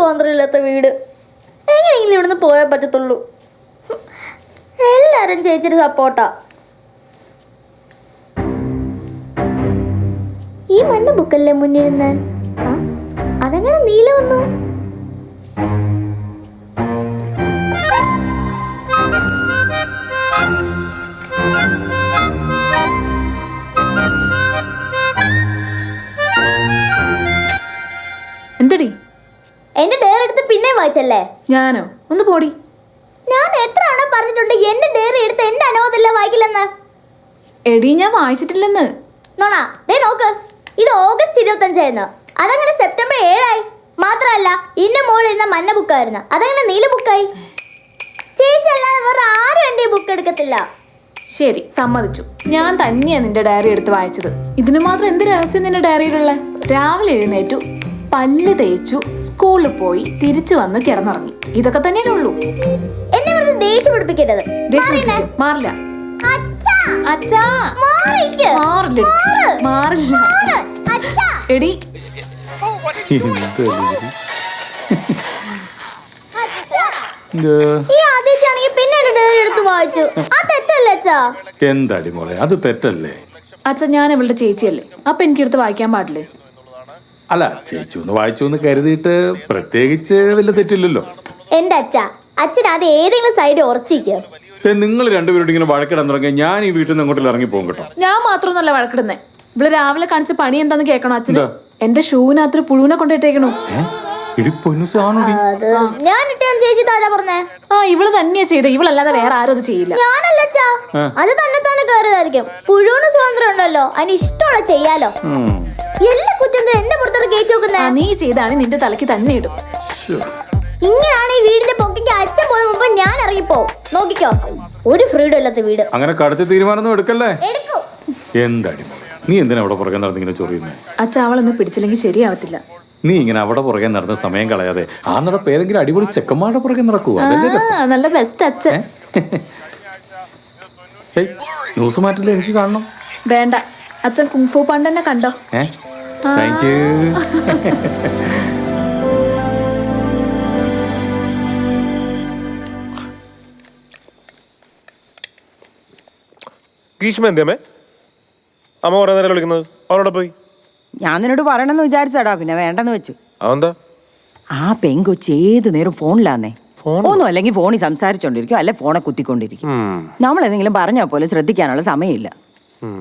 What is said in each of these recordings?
സ്വാതന്ത്ര്യമില്ലാത്ത വീട്. എങ്ങനെയെങ്കിലും ഇവിടുന്ന് പോയാൽ പറ്റത്തുള്ളൂ. എല്ലാവരും ചേച്ചിയുടെ സപ്പോർട്ടാ. ഈ മഞ്ഞ ബുക്കല്ലേ മുന്നിരുന്ന്? അതെങ്ങനെ നീല വന്നു? എന്തടി? എന്റെ ഡയറി എടുത്ത് പിന്നെ വായിച്ചല്ലേ? ഞാനോ? ഒന്ന് പോടി. ഞാൻ എത്ര തവണ പറഞ്ഞിട്ടുണ്ട് എന്റെ ഡയറി എടുത്ത് എന്റെ അനുവാദമില്ല വായിക്കില്ലെന്ന്. എടി ഞാൻ വായിച്ചിട്ടില്ലെന്ന്. നോണാ, ദേ നോക്ക്, ഇത് ഓഗസ്റ്റ് 25 അതങ്ങനെ സെപ്റ്റംബർ 7 മാത്രമല്ല ഇന്ന മോളിൽ ഇരുന്ന മഞ്ഞ ബുക്കായിരുന്നു, അതങ്ങനെ നീല ബുക്കായി. ചേച്ചി അല്ലാതെ വേറെ ആരും എന്റെ ബുക്ക് എടുക്കത്തില്ല. ശരി, സമ്മതിച്ചു. ഞാൻ തന്നെയാ നിന്റെ ഡയറി എടുത്ത് വായിച്ചത്. ഇതിന് മാത്രം എന്ത് രഹസ്യം നിന്റെ ഡയറിയിലുള്ള? രാവിലെ എഴുന്നേറ്റു, പല്ല് തേച്ചു, സ്കൂളിൽ പോയി, തിരിച്ചു വന്ന് കിടന്നുറങ്ങി. ഇതൊക്കെ തന്നെയല്ലേ ഉള്ളൂ. എന്നെ വെറുതെ ദേഷ്യം പിടിപ്പിക്കരുത്. മാറില്ല. അച്ഛാ, മാറില്ല. എടി എന്താടി മോളെ, അത് തെറ്റല്ലേ? അച്ഛ, ഞാൻ ഇവളുടെ ചേച്ചിയല്ലേ, അപ്പൊ എനിക്കെടുത്ത് വായിക്കാൻ പാടില്ലേ? അല്ല, ചേച്ചി ഒന്ന് വായിച്ചു എന്ന് കരുതിയിട്ട് പ്രത്യേകിച്ച് വലിയ തെറ്റില്ലല്ലോ. എന്റെ അച്ഛൻ അത് ഏതെങ്കിലും സൈഡ് ഉറച്ചിരിക്കും. നിങ്ങൾ രണ്ടുപേരോട് ഇങ്ങനെ വഴക്കിടാൻ തുടങ്ങിയ ഞാൻ ഈ വീട്ടിൽ നിന്ന് അങ്ങോട്ട് ഇറങ്ങി പോകും കേട്ടോ. ഞാൻ മാത്രമൊന്നല്ല വഴക്കിടുന്നേ. ഇവിടെ രാവിലെ കാണിച്ച പണി എന്താന്ന് കേൾക്കണോ അച്ഛന്? എന്റെ ഷൂവിനകത്തൊരു പുഴുവിനെ കൊണ്ടിട്ടേക്കണു. ഞാൻ ചേച്ചി താരാ പറഞ്ഞേ? ഇവള് തന്നെയാ ചെയ്ത. ഇവളല്ലാതെ വേറെ ആരും അത് ചെയ്യില്ല. ഞാനല്ല അച്ഛാ, അത് തന്നെ തന്നെ കയറിയതായിരിക്കും. പുഴുവിന് സ്വാതന്ത്ര്യം ഉണ്ടല്ലോ, അതിന് ഇഷ്ടമുള്ള ചെയ്യാലോ. എല്ലാ കുറ്റം എന്നെ പുറത്തോട്ട് കയറ്റി നോക്കുന്നേ. നീ ചെയ്താണ് നിന്റെ തലക്ക് തന്നെ ഇടും. ഇങ്ങനെയാണ് ഈ വീടിന്റെ പൊക്കിക്ക് അച്ഛൻ പോയ മുമ്പ് ഞാൻ ഇറങ്ങിപ്പോ. നോക്കിക്കോ, ഒരു ഫ്രീഡം ഇല്ലാത്ത വീട്. അങ്ങനെ കടുത്ത തീരുമാനം എടുക്കല്ലേ. എടുക്കും. എന്താടി നീ എന്തിനാ അവിടെ പുറകെ നടന്നിങ്ങനെ ചൊറിയുന്നേ? അച്ഛ, അവളൊന്ന് പിടിച്ചില്ലെങ്കിൽ ശരിയാവത്തില്ല. നീ ഇങ്ങനെ അവിടെ പുറകെ നടന്ന സമയം കളയാതെ ആ നടപ്പ് ഏതെങ്കിലും അടിപൊളി ചെക്കന്മാരുടെ പുറകെ നടക്കൂ. നല്ല ബെസ്റ്റ് അച്ഛൻ. ന്യൂസ് മാറ്റില്ല, എനിക്ക് കാണണം. വേണ്ട, അച്ഛൻ കുങ്ഫു പാണ്ഡനെ കണ്ടോ? Thank you. ഗ്രീഷ്മ എന്തേമേ അമ്മ കുറെ നേരം വിളിക്കുന്നത്? അവരോടെ പോയി. ഞാൻ നിന്നോട് പറയണമെന്ന് വിചാരിച്ചാടാ, പിന്നെ വേണ്ടെന്ന് വെച്ചു. അതെന്താ? ആ പെങ്കൊച്ച് ഏത് നേരം ഫോണിലാന്നേ. ഒന്നും അല്ലെങ്കിൽ ഫോണിൽ സംസാരിച്ചോണ്ടിരിക്കും, അല്ലെ ഫോണെ കുത്തിക്കൊണ്ടിരിക്കും. നമ്മൾ എന്തെങ്കിലും പറഞ്ഞാൽ പോലെ ശ്രദ്ധിക്കാനുള്ള സമയമില്ല.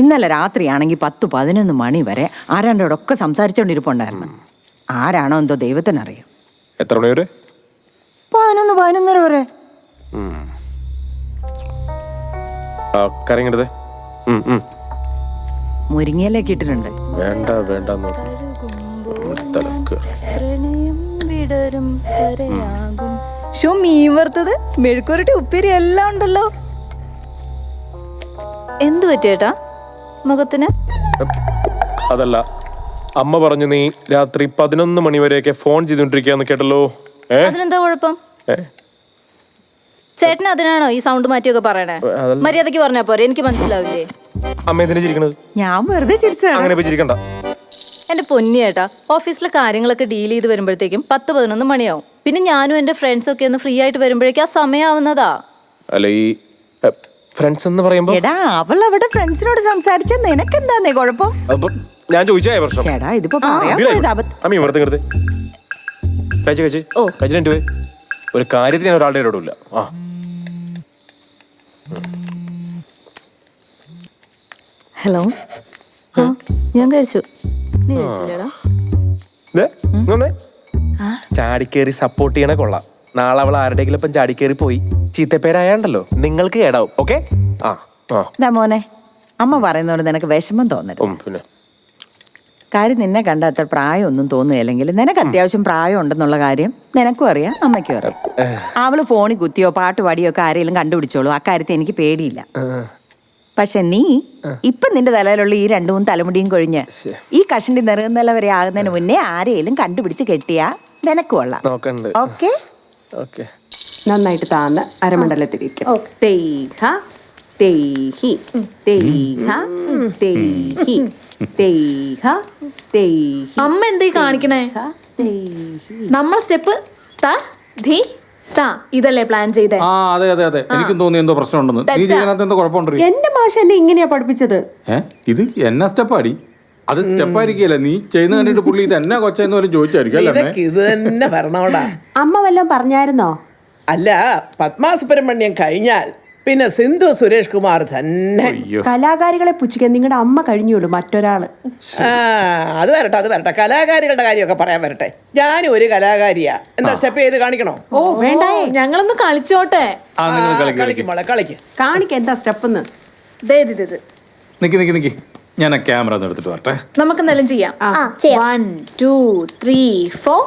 ഇന്നലെ രാത്രിയാണെങ്കിൽ 10-11 മണി വരെ ആരാണ്ടോടൊക്കെ സംസാരിച്ചോണ്ടിരിപ്പുണ്ടായിരുന്നു. ആരാണോ എന്തോ ദൈവത്തിനറിയാം. എത്ര മണി വരെ? 11-11:30 വരെ. കരങ്ങടതേ. മുരിങ്ങയിലേക്ക് ഇട്ടിട്ടുണ്ട്. വേണ്ട വേണ്ട. മീൻ വറുത്തത്, മെഴുക്കുരട്ടി, ഉപ്പേരി എല്ലാം ഉണ്ടല്ലോ. എന്തു പറ്റിയേട്ടാ മുഖത്തിന്? അതല്ല, അമ്മ പറഞ്ഞു നീ രാത്രി 11 മണി വരെയൊക്കെ ഫോൺ ചെയ്തോണ്ടിരിക്കാന്ന് കേട്ടല്ലോ. അതിനെന്താ കുഴപ്പം? ചേട്ടന് അതിനാണോ ഈ സൗണ്ട് മാറ്റിയൊക്കെ പറയണേ? മര്യാദക്ക് പറഞ്ഞാ പോരെ, എനിക്ക് മനസ്സിലാവില്ലേ? അമ്മ എന്തിനാ ചിരിക്കണത്? ഞാൻ വെറുതെ ചിരിച്ചതാണ്. അങ്ങനെ ചിരിക്കണ്ട. എന്റെ പൊന്നി ഏട്ടാ, ഓഫീസിലെ കാര്യങ്ങളൊക്കെ ഡീൽ ചെയ്ത് വരുമ്പോഴത്തേക്കും 10-11 മണിയാവും. പിന്നെ ഞാനും എന്റെ ഫ്രണ്ട്സും ഒക്കെ ഒന്ന് ഫ്രീ ആയിട്ട് വരുമ്പോഴേക്കും ആ സമയമാവുന്നതാ. അല്ല, ഈ ഫ്രണ്ട്സ് എന്ന് പറയുമ്പോ എടാ, അവൾ അവിടെ ഫ്രണ്ട്സിനോട് സംസാരിച്ച നിനക്കെന്താന്നേ കുഴപ്പം? ഞാൻ ചോദിച്ചായ പ്രശ്നം. ചേടാ, ഇതിപ്പോ ഒരു കാര്യത്തിന് ഞാൻ ഒരാളുടെ ഇടപെടില്ല. ഹലോ, ഞാൻ കഴിച്ചു. ചാടിക്കേറി സപ്പോർട്ട് ചെയ്യണ കൊള്ളാം. നാളെ അവൾ ആരുടെയെങ്കിലും ഇപ്പം ചാടിക്കേറി പോയി ചീത്തപ്പേരായാണ്ടല്ലോ നിങ്ങൾക്ക് കേടാവും. ഓക്കെ? മോനെ, അമ്മ പറയുന്നോണ്ട് നിനക്ക് വിഷമം തോന്നരുത്. പിന്നെ കാര്യം നിന്നെ കണ്ട അത്ര പ്രായമൊന്നും തോന്നുകയില്ലെങ്കിൽ നിനക്ക് അത്യാവശ്യം പ്രായം ഉണ്ടെന്നുള്ള കാര്യം നിനക്കും അറിയാം, അമ്മയ്ക്കും അറിയാം. അവള് ഫോണിൽ കുത്തിയോ പാട്ട് പാടിയോ ഒക്കെ ആരെങ്കിലും കണ്ടുപിടിച്ചോളൂ, അക്കാര്യത്തിൽ എനിക്ക് പേടിയില്ല. പക്ഷെ നീ ഇപ്പൊ നിന്റെ തലയിലുള്ള ഈ 2-3 തലമുടിയും കൊഴിഞ്ഞ് ഈ കഷണ്ടി നിറകുന്നല്ല വരെ ആകുന്നതിന് മുന്നേ ആരെയും കണ്ടുപിടിച്ച് കെട്ടിയാ നിനക്ക് കൊള്ളാം. ഓക്കെ? നന്നായിട്ട് താന്ന് അരമണ്ഡലത്തിരിക്കും. അമ്മ എന്തായി കാണിക്കണേ? നമ്മളെ സ്റ്റെപ്പ് ധി താ ഇതല്ലേ പ്ലാൻ ചെയ്തേ? ആ അതെ അതെ അതെ, എനിക്കും തോന്നി എന്തോ പ്രശ്നമുണ്ടെന്ന്. നീ ചെയ്യുന്നതിനകത്ത് എന്തോ കുഴപ്പമുണ്ട്. എന്റെ മാഷ എന്നെ ഇങ്ങനെയാ പഠിപ്പിച്ചത്. ഇത് എന്നാ സ്റ്റെപ്പാടി? അത് സ്റ്റെപ്പായിരിക്കല്ലേ, നീ ചെയ്യുന്ന കണ്ടിട്ട് പുള്ളി ഇത് എന്നാ കൊച്ചെന്ന് പോലും ചോദിച്ചായിരിക്കും അല്ലേ? ഇത് തന്നെ ഭരണോടാ. അമ്മ വല്ലതും പറഞ്ഞായിരുന്നോ? അല്ല, പത്മാസുബ്രഹ്മണ്യം കഴിഞ്ഞാൽ പിന്നെ സിന്ധു സുരേഷ് കുമാർ തന്നെ. കലാകാരികളെ പുച്ഛിക്കാൻ നിങ്ങളുടെ അമ്മ കഴിഞ്ഞുള്ളൂ, മറ്റൊരാള്. ആ അത് വരട്ടെ, കലാകാരികളുടെ കാര്യമൊക്കെ പറയാൻ വരട്ടെ. ഞാനും ഒരു കലാകാരിയാ. എന്താ സ്റ്റെപ്പ് ചെയ്ത് കാണിക്കണോ? ഓ വേണ്ടായേ, ഞങ്ങളൊന്ന് കളിച്ചോട്ടെ. കളിക്കും മോളെ കളിക്ക്. കാണിക്ക എന്താ സ്റ്റെപ്പ്. നിക്ക് ഞാൻ ആ ക്യാമറ ഒന്ന് എടുത്തിട്ട് വരട്ടെ. നമുക്ക് എന്തെങ്കിലും ചെയ്യാം. ചെയ്യാം. 1 2 3 4.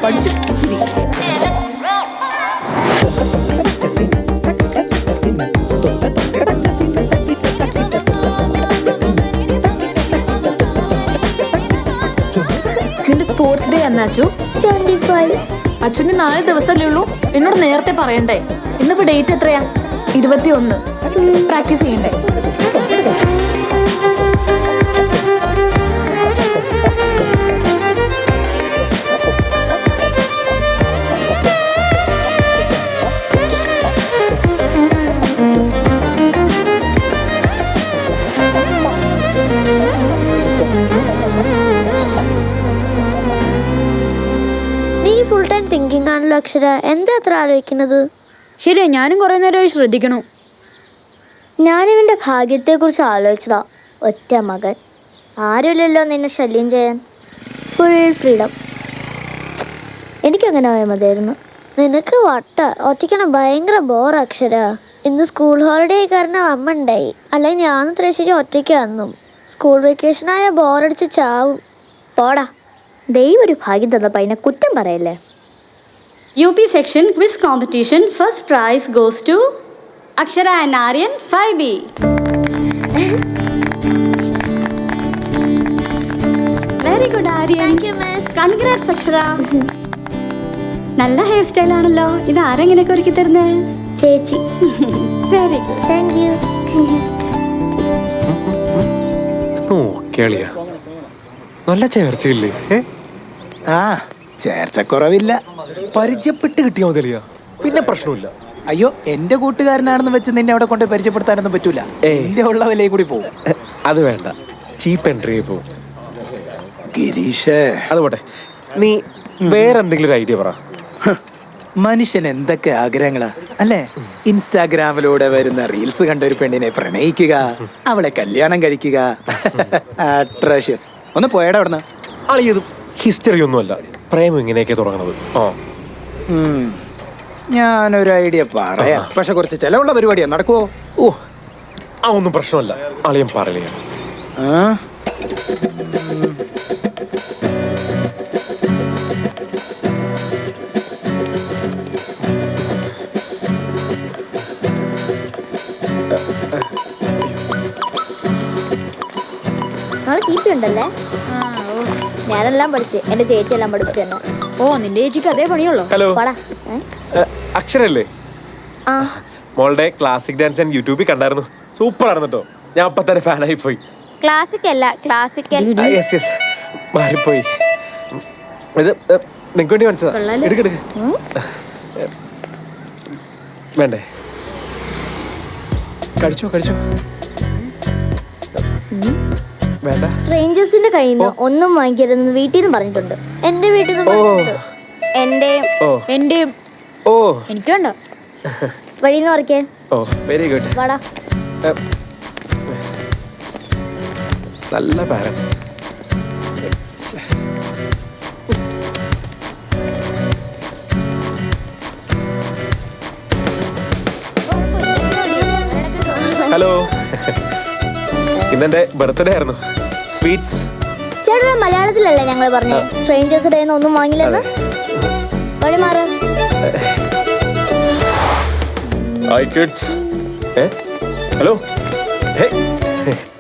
പഠിച്ചു നിന്റെ സ്പോർട്സ് ഡേ എന്നാച്ചു? 25. അച്ഛന് 4 ദിവസമല്ലേ ഉള്ളൂ. എന്നോട് നേരത്തെ പറയണ്ടേ? ഇന്നിപ്പോ ഡേറ്റ് എത്രയാ? 21. പ്രാക്ടീസ് ചെയ്യണ്ടേ? ഫുൾ ടൈം തിങ്കിങ് ആണല്ലോ അക്ഷര. എന്താ അത്ര ആലോചിക്കുന്നത്? ശരിയാ, ഞാനും കുറെ നേരമായി ശ്രദ്ധിക്കണു. ഞാനിവന്റെ ഭാഗ്യത്തെക്കുറിച്ച് ആലോചിച്ചതാ. ഒറ്റ മകൻ, ആരുമില്ലല്ലോ നിന്നെ ശല്യം ചെയ്യാൻ. Full freedom. എനിക്കങ്ങനെ ആയാൽ മതിയായിരുന്നു. നിനക്ക് വട്ട ഒറ്റയ്ക്കാണ് ഭയങ്കര ബോർ അക്ഷര. ഇന്ന് സ്കൂൾ ഹോളിഡേ കാരണം അമ്മ ഉണ്ടായി. അല്ലെങ്കിൽ ഞാനും ത്രേശിച്ച് ഒറ്റയ്ക്കാന്നും. സ്കൂൾ വെക്കേഷനായ ബോറടിച്ച് ചാവും. പോടാ, ദൈവം ഒരു ഭാഗ്യം തന്നപ്പോ അതിനെ കുറ്റം പറയല്ലേ. UP section quiz competition first prize goes to Akshara and Aryan 5B. Very good Aryan. Thank you, miss. Congrats Akshara. നല്ല ഹെയർ സ്റ്റൈൽ ആണല്ലോ. ഇത് ആരെങ്ങനെയൊക്കെ ഒരുക്കി തരുന്നേ? ചേച്ചി. Very good. Thank you. നോക്കിയാളിയാ, നല്ല ചേർച്ചയില്ലേ? ആ ചേർച്ചക്കുറവില്ല. പരിചയപ്പെട്ട് കിട്ടിയാ മതിയാ, പിന്നെ പ്രശ്നമില്ല. അയ്യോ, എന്റെ കൂട്ടുകാരനാണെന്ന് വെച്ച് നിന്നെ അവിടെ കൊണ്ട് പരിചയപ്പെടുത്താനൊന്നും പറ്റൂല. എന്റെ ഉള്ള വിലയിൽ കൂടി പോകും. അത് വേണ്ട, ചീപ്പ് എൻട്രി പോകും. ഗിരീഷേ, അത് പോട്ടെ, നീ വേറെന്തെങ്കിലും ഒരു ഐഡിയ പറ. മനുഷ്യൻ എന്തൊക്കെ ആഗ്രഹങ്ങളാ അല്ലേ? ഇൻസ്റ്റാഗ്രാമിലൂടെ വരുന്ന റീൽസ് കണ്ട ഒരു പെണ്ണിനെ പ്രണയിക്കുക, അവളെ കല്യാണം കഴിക്കുക. അട്രാഷ്യസ്. ഒന്ന് പോയടാ അവിടുന്ന്. അളിയതും ഹിസ്റ്ററി ഒന്നുമല്ല, പ്രേമം ഇങ്ങനെയൊക്കെ തുടങ്ങണത്. ഞാനൊരു ഐഡിയ പറയാം, പക്ഷെ കുറച്ച് ചെലവുള്ള പരിപാടിയാ. നടക്കുവോ? ഓ, ആ ഒന്നും പ്രശ്നമല്ല, അളിയൻ പറയലേ. നാളെ തീപ്പി ഉണ്ടല്ലേ? ഞാനെല്ലാം പഠിച്ചു, എന്റെ ചേച്ചി എല്ലാം പഠിപ്പിച്ചു തന്നെ. ഓ, നിന്റെ ചേച്ചിക്ക് അതേ പണിയുള്ളൂ. ഹലോ, പോടാ. അക്ഷരല്ലേ? ആ, മോളുടെ ക്ലാസിക് ഡാൻസ് ഞാൻ യൂട്യൂബിൽ കണ്ടായിരുന്നു. സൂപ്പർ ആയിരുന്നു കേട്ടോ. ഞാൻ അപ്പൊ തന്നെ ഫാനായി പോയി. ക്ലാസിക് അല്ല, ക്ലാസിക്കൽ. യെസ് യെസ്, മാറിപ്പോയി. ഇത് നിങ്ങൾക്ക് വേണ്ടി മനസ്സിലാ. എടുക്കെടുക്ക്. വേണ്ടേ? കഴിച്ചോ കഴിച്ചോ. വേണ്ട. സ്ട്രേഞ്ചേഴ്സിന്റെ കയ്യിൽ നിന്ന് ഒന്നും വാങ്ങിക്കരുതെന്ന് വീട്ടിൽ നിന്ന് പറഞ്ഞിട്ടുണ്ട്. എന്റെ വീട്ടിൽ നിന്ന് പറഞ്ഞിട്ടുണ്ട്. എന്റെയും ഓ, എനിക്ക് വേണ്ട. വഴിന്ന് പറിക്കേ. ഓ, വെരി ഗുഡ്. വാടാ. നല്ല പാരൻസ്. ഹലോ, ഇന്നെന്റെ ബർത്ത്ഡേ ആയിരുന്നു. സ്വീറ്റ്സ്. ചേട്ടാ, മലയാളത്തിലല്ലേ ഞങ്ങൾ പറഞ്ഞേ സ്ട്രേഞ്ചേഴ്സ് ഡേ ഒന്നും വാങ്ങില്ലെന്ന്? വഴി മാറ്. Hi kids. ഹലോ.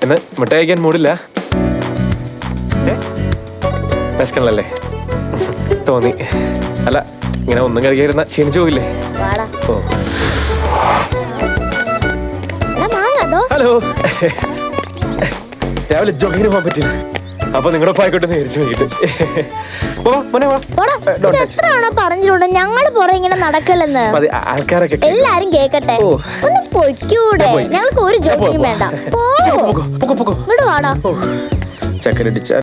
എന്നാ മിഠായി കഴിക്കാൻ മൂടില്ല? വിശക്കണല്ലേ? തോന്നി. അല്ല, ഇങ്ങനെ ഒന്നും കഴിക്കാതിരുന്ന ക്ഷീണിച്ചു പോയില്ലേ? വാടാ. ഓ, എടാ, മാങ്ങാതോ? ഹലോ. രാവിലെ ജോഗിന് പോകാൻ പറ്റില്ല, അപ്പൊ നിങ്ങളുടെ പായിക്കോട്ടെ വിചാരിച്ചു വൈകിട്ട്. പോടാ. ഇത് എത്ര തവണ പറഞ്ഞിട്ടുണ്ട് ഞങ്ങള് പുറം ഇങ്ങനെ നടക്കല്ലെന്ന്. ആൾക്കാരൊക്കെ എല്ലാരും കേക്കട്ടെ. ഓ. ഒന്ന് പൊയ്ക്കൂടെ? ഞങ്ങൾക്ക് ഒരു ജോലിയും വേണ്ട. പോ. ഇങ്ങോട്ട് വാടാ. ചക്കരടിച്ച